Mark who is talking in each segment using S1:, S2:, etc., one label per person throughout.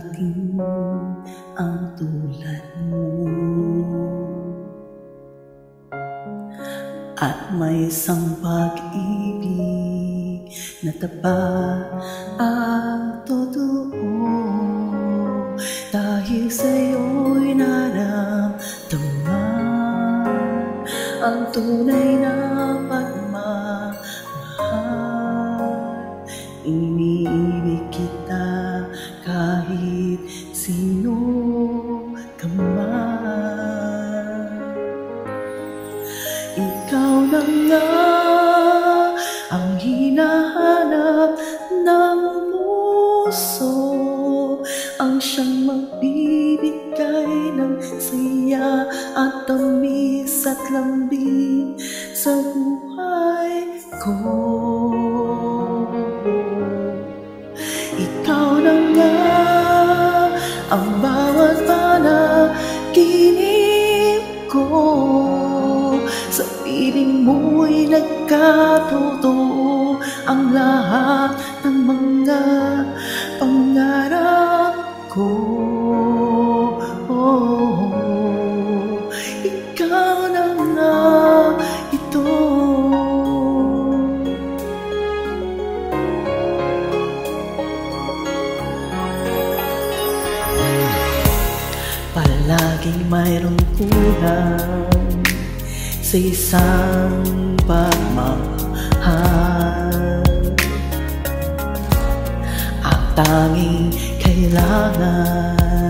S1: dumating ang tulad mo, at may isang pag-ibig na tapat at totoo. Dahil sa'yo'y naramdaman ang tunay na pagmamahal. Iniibig kita kahit sino ka man. Ikaw na nga ang hinahanap ng puso, ang siyang magbibigay ng saya at tamis at lambing sa buhay ko. Ikaw na nga ang bawat panaginip ko, sa piling mo'y nagkatotoo ang lahat ng mga pangarap ko. Ikaw na nga ito. Palaging mayroong kulang sa isang pagmamahal. Ang tanging kailangan,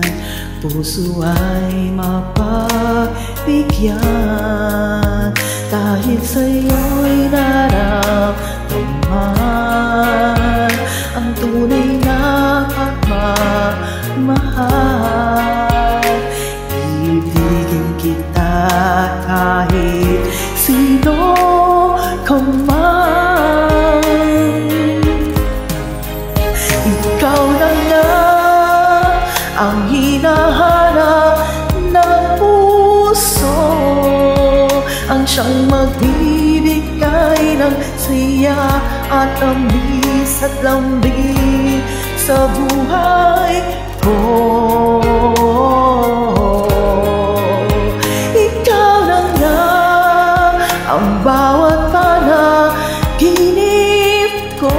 S1: puso ay mapagbigyan. Dahil sa'yo'y naramdaman ang tunay na pagmamahal. Ibigin kita kahit sino ka man. Ikaw na nga ang hinahanap ng puso, ang siyang magbibigay ng saya at tamis at lambing sa buhay ko. Ikaw na nga ang bawat panaginip ko,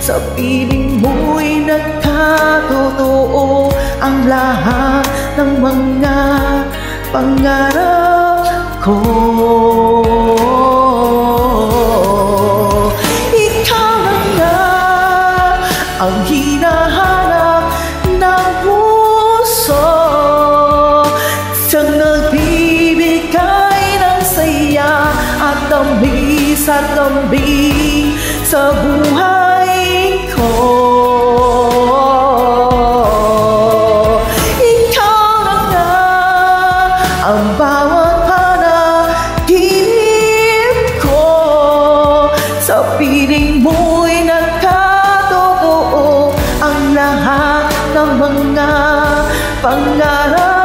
S1: sa piling mo'y nagkatotoo ang lahat ng mga pangarap ko. Ikaw na nga ang hinahanap ng puso, siyang nagbibigay ng saya at tamis at lambing sa buhay ko. Ikaw na nga ang bawat panaginip ko, sa piling mo'y nagkatotoo ang lahat ng mga pangarap